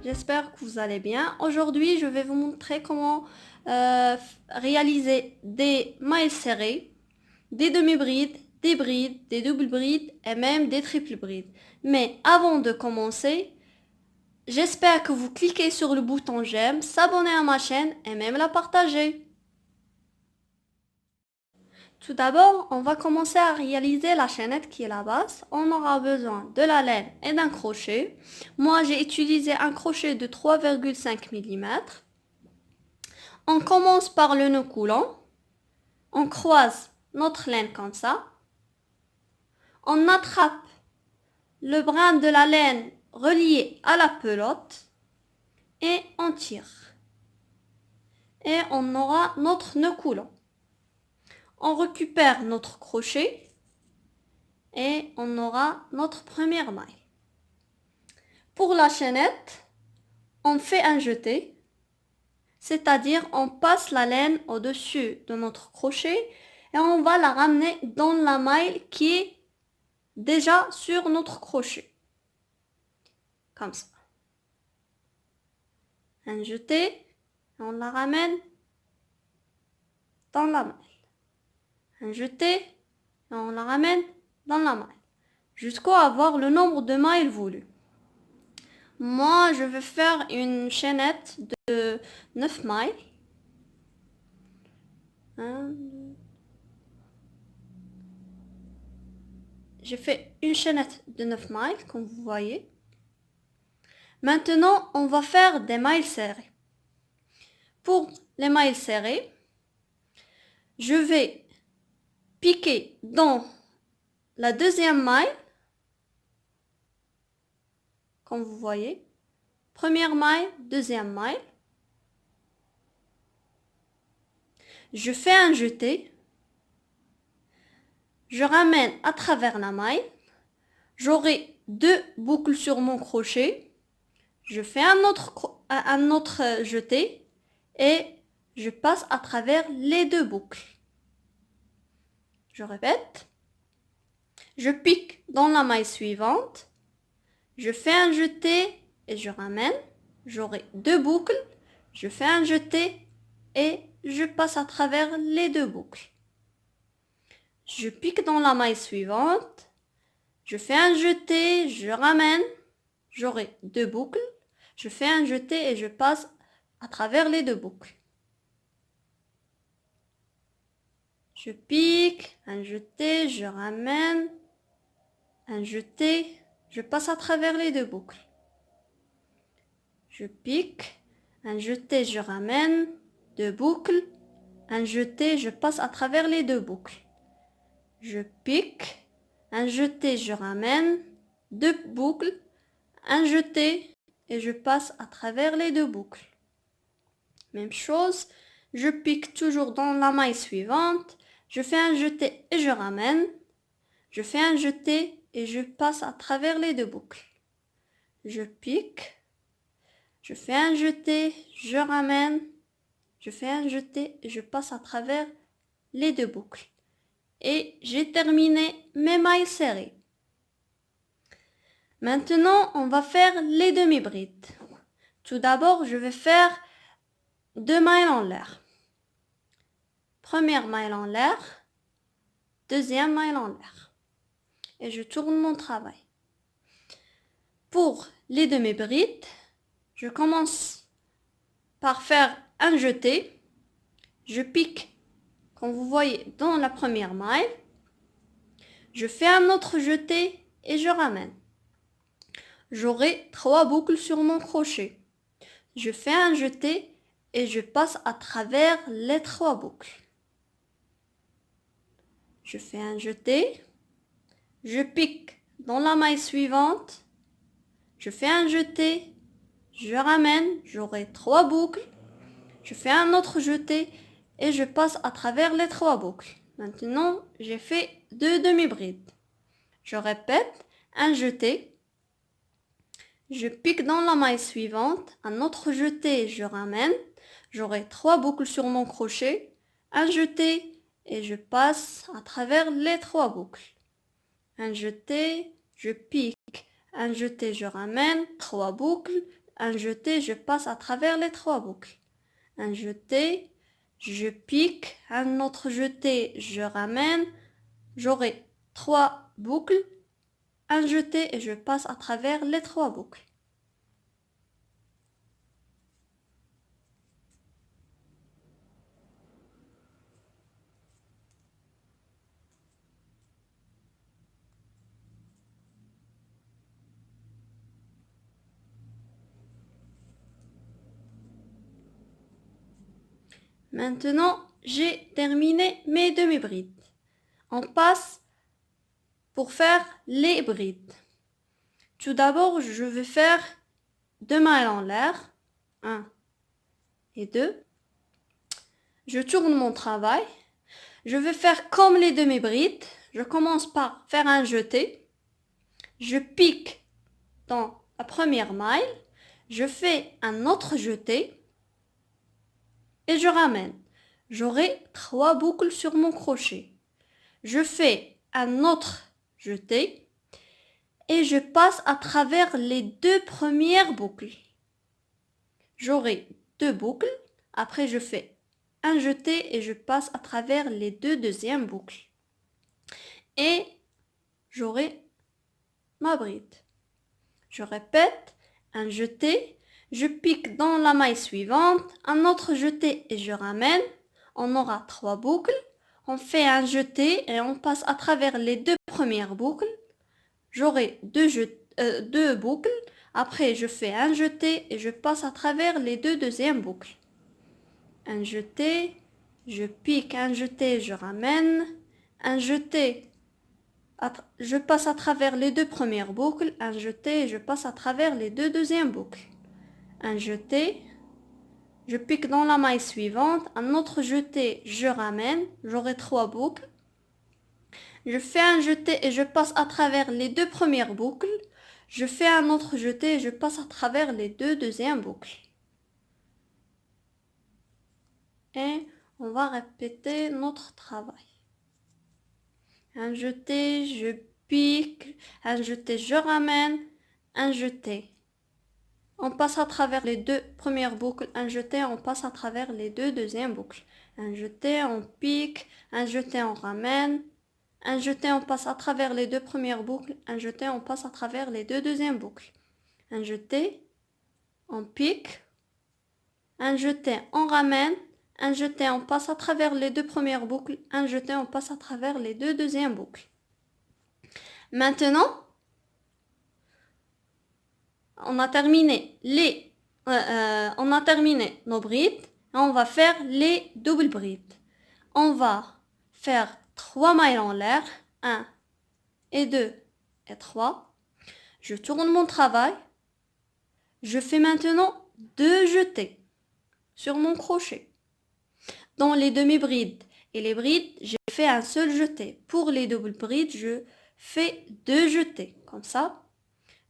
j'espère que vous allez bien. Aujourd'hui, je vais vous montrer comment réaliser des mailles serrées, des demi-brides, des brides, des doubles brides et même des triples brides. Mais avant de commencer, j'espère que vous cliquez sur le bouton j'aime, s'abonner à ma chaîne et même la partager. Tout d'abord, on va commencer à réaliser la chaînette qui est la base. On aura besoin de la laine et d'un crochet. Moi, j'ai utilisé un crochet de 3,5 mm. On commence par le nœud coulant. On croise notre laine comme ça. On attrape le brin de la laine relié à la pelote et on tire. Et on aura notre nœud coulant. On récupère notre crochet et on aura notre première maille. Pour la chaînette, on fait un jeté, c'est-à-dire on passe la laine au-dessus de notre crochet et on va la ramener dans la maille qui est déjà sur notre crochet. Comme ça. Un jeté, et on la ramène dans la maille. Un jeté, et on la ramène dans la maille. Jusqu'à avoir le nombre de mailles voulu. Moi, je vais faire une chaînette de 9 mailles. J'ai fait une chaînette de 9 mailles, comme vous voyez. Maintenant, on va faire des mailles serrées. Pour les mailles serrées, je vais piquer dans la deuxième maille, comme vous voyez. Première maille, deuxième maille. Je fais un jeté. Je ramène à travers la maille. J'aurai 2 boucles sur mon crochet. Je fais un autre jeté et je passe à travers les 2 boucles. Je répète. Je pique dans la maille suivante. Je fais un jeté et je ramène. J'aurai 2 boucles. Je fais un jeté et je passe à travers les 2 boucles. Je pique dans la maille suivante. Je fais un jeté, je ramène. J'aurai 2 boucles. Je fais un jeté et je passe à travers les 2 boucles. Je pique, un jeté, je ramène, un jeté, je passe à travers les 2 boucles. Je pique, un jeté, je ramène, 2 boucles, un jeté, je passe à travers les 2 boucles. Je pique, un jeté, je ramène, 2 boucles, un jeté et je passe à travers les 2 boucles. Même chose, je pique toujours dans la maille suivante. Je fais un jeté et je ramène. Je fais un jeté et je passe à travers les 2 boucles. Je pique. Je fais un jeté, je ramène. Je fais un jeté et je passe à travers les 2 boucles. Et j'ai terminé mes mailles serrées. Maintenant, on va faire les demi-brides. Tout d'abord, je vais faire 2 mailles en l'air. Première maille en l'air, deuxième maille en l'air. Et je tourne mon travail. Pour les demi-brides, je commence par faire un jeté. Je pique, comme vous voyez, dans la première maille. Je fais un autre jeté et je ramène. J'aurai 3 boucles sur mon crochet. Je fais un jeté et je passe à travers les 3 boucles. Je fais un jeté, je pique dans la maille suivante, je fais un jeté, je ramène, j'aurai 3 boucles, je fais un autre jeté et je passe à travers les 3 boucles. Maintenant, j'ai fait 2 demi-brides. Je répète, un jeté, je pique dans la maille suivante, un autre jeté, je ramène, j'aurai 3 boucles sur mon crochet, un jeté et je passe à travers les 3 boucles. Un jeté, je pique, un jeté, je ramène, 3 boucles, un jeté, je passe à travers les 3 boucles. Un jeté, je pique, un autre jeté, je ramène. J'aurai 3 boucles, un jeté et je passe à travers les 3 boucles. Maintenant, j'ai terminé mes demi-brides. On passe pour faire les brides. Tout d'abord, je vais faire 2 mailles en l'air. 1 et 2. Je tourne mon travail. Je vais faire comme les demi-brides. Je commence par faire un jeté. Je pique dans la première maille. Je fais un autre jeté. Et je ramène. J'aurai 3 boucles sur mon crochet. Je fais un autre jeté. Et je passe à travers les 2 premières boucles. J'aurai 2 boucles. Après, je fais un jeté et je passe à travers les 2 deuxièmes boucles. Et j'aurai ma bride. Je répète, un jeté, je pique dans la maille suivante, un autre jeté et je ramène. On aura 3 boucles. On fait un jeté et on passe à travers les 2 premières boucles. J'aurai 2 boucles. Après, je fais un jeté et je passe à travers les 2 deuxièmes boucles. Un jeté, je pique, un jeté, je ramène. Un jeté, je passe à travers les 2 premières boucles. Un jeté, je passe à travers les 2 deuxièmes boucles. Un jeté, je pique dans la maille suivante. Un autre jeté, je ramène. J'aurai 3 boucles. Je fais un jeté et je passe à travers les 2 premières boucles. Je fais un autre jeté et je passe à travers les 2 deuxièmes boucles. Et on va répéter notre travail. Un jeté, je pique. Un jeté, je ramène. Un jeté. On passe à travers les 2 premières boucles. Un jeté, on passe à travers les 2 deuxièmes boucles. Un jeté, on pique. Un jeté, on ramène. Un jeté, on passe à travers les 2 premières boucles. Un jeté, on passe à travers les 2 deuxièmes boucles. Un jeté, on pique. Un jeté, on ramène. Un jeté, on passe à travers les 2 premières boucles. Un jeté, on passe à travers les 2 deuxièmes boucles. Maintenant, on a terminé nos brides. Et on va faire les doubles brides. On va faire 3 mailles en l'air. 1 et 2 et 3. Je tourne mon travail. Je fais maintenant 2 jetés sur mon crochet. Dans les demi-brides et les brides, j'ai fait un seul jeté. Pour les doubles brides, je fais 2 jetés. Comme ça,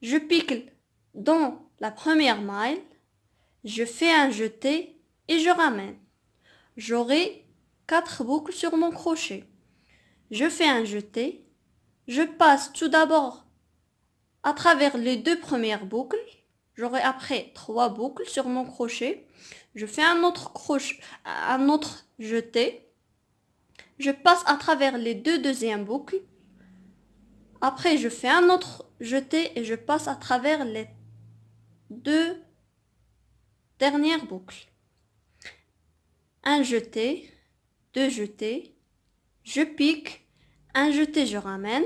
je pique dans la première maille. Je fais un jeté et je ramène. J'aurai 4 boucles sur mon crochet. Je fais un jeté. Je passe tout d'abord à travers les 2 premières boucles. J'aurai après 3 boucles sur mon crochet. Je fais un autre jeté. Je passe à travers les 2 deuxièmes boucles. Après, je fais un autre jeté et je passe à travers les 2 dernières boucles. Un jeté, 2 jetés, je pique, un jeté, je ramène,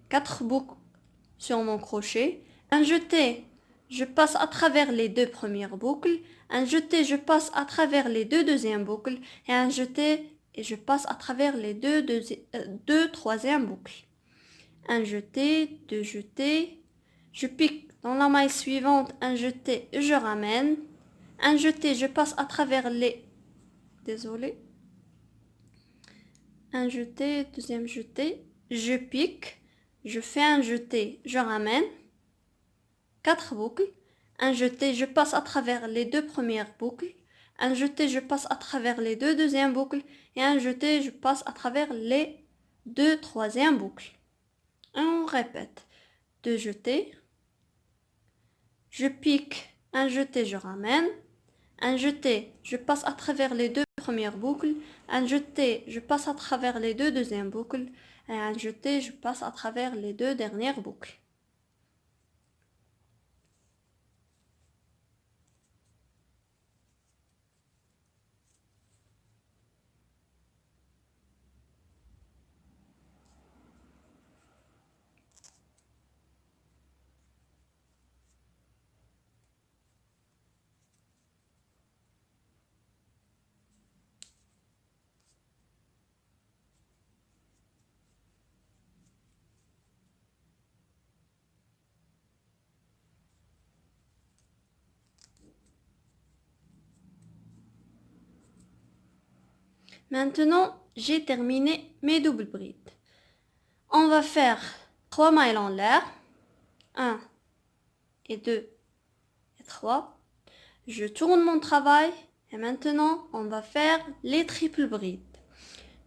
4 boucles sur mon crochet, un jeté, je passe à travers les 2 premières boucles, un jeté, je passe à travers les 2 deuxièmes boucles, et un jeté, et je passe à travers les 2 troisièmes boucles. Un jeté, 2 jetés, je pique dans la maille suivante, un jeté, je ramène, un jeté, je passe à travers les... Désolé. Un jeté, deuxième jeté, je pique, je fais un jeté, je ramène, 4 boucles, un jeté, je passe à travers les 2 premières boucles, un jeté, je passe à travers les 2 deuxièmes boucles, et un jeté, je passe à travers les 2 troisièmes boucles. Et on répète, 2 jetés, je pique Un jeté, je ramène. Un jeté, je passe à travers les deux premières boucles. Un jeté, je passe à travers les deux deuxièmes boucles. Et un jeté, je passe à travers les deux dernières boucles. Maintenant, j'ai terminé mes doubles brides. On va faire 3 mailles en l'air. 1 et 2 et 3. Je tourne mon travail et maintenant, on va faire les triples brides.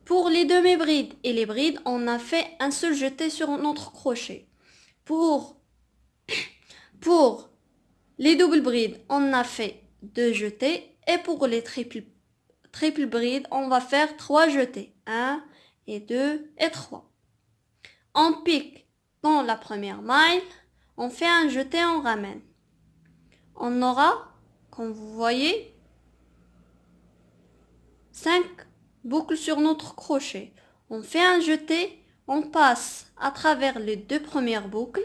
Pour les demi-brides et les brides, on a fait un seul jeté sur notre crochet. Pour les doubles brides, on a fait 2 jetés. Et pour les triples brides, on va faire 3 jetés. 1 et 2 et 3. On pique dans la première maille. On fait un jeté, on ramène. On aura, comme vous voyez, 5 boucles sur notre crochet. On fait un jeté, on passe à travers les deux premières boucles.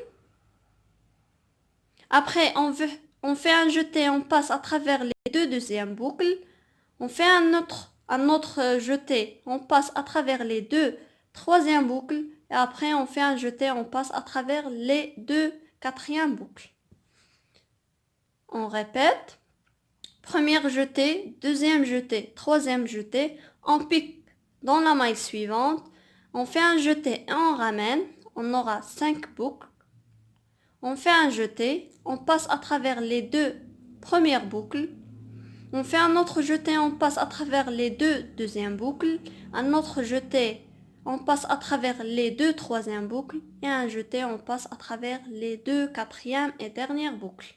Après, on fait un jeté, on passe à travers les deux deuxièmes boucles. On fait un autre jeté, on passe à travers les deux troisièmes boucles. Et après, on fait un jeté, on passe à travers les deux quatrièmes boucles. On répète. Première jeté, deuxième jeté, troisième jeté. On pique dans la maille suivante. On fait un jeté et on ramène. On aura 5 boucles. On fait un jeté. On passe à travers les deux premières boucles. On fait un autre jeté. On passe à travers les deux deuxièmes boucles. Un autre jeté. On passe à travers les deux troisièmes boucles. Et un jeté. On passe à travers les deux quatrièmes et dernières boucles.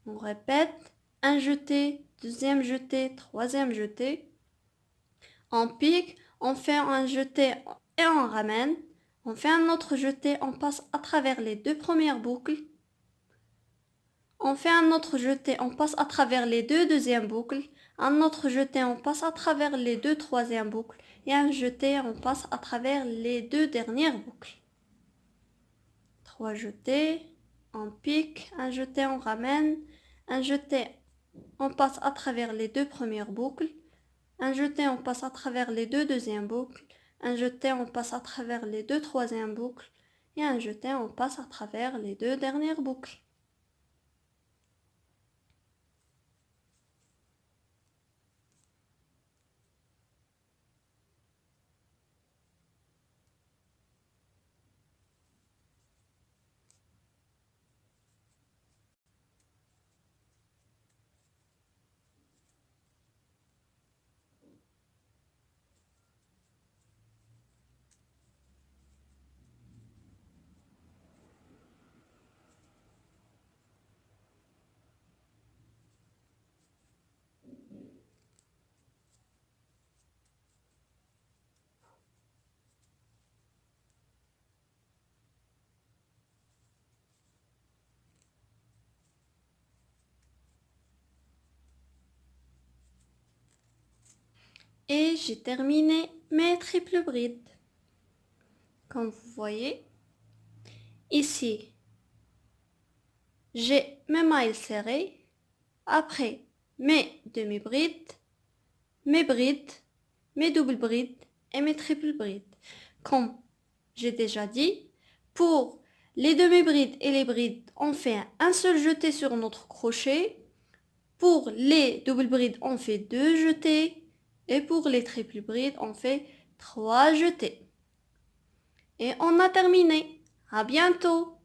On répète. Un jeté, deuxième jeté, troisième jeté. On pique, on fait un jeté et on ramène. On fait un autre jeté, on passe à travers les deux premières boucles. On fait un autre jeté, on passe à travers les deux deuxièmes boucles. Un autre jeté, on passe à travers les deux troisièmes boucles. Et un jeté, on passe à travers les deux dernières boucles. 3 jetés, on pique, un jeté, on ramène. Un jeté, on passe à travers les deux premières boucles. Un jeté, on passe à travers les deux deuxièmes boucles. Un jeté, on passe à travers les deux troisièmes boucles. Et un jeté, on passe à travers les deux dernières boucles. Et j'ai terminé mes triples brides. Comme vous voyez, ici, j'ai mes mailles serrées. Après, mes demi-brides, mes brides, mes doubles brides et mes triples brides. Comme j'ai déjà dit, pour les demi-brides et les brides, on fait un seul jeté sur notre crochet. Pour les doubles brides, on fait 2 jetés. Et pour les triples brides, on fait 3 jetés. Et on a terminé. À bientôt!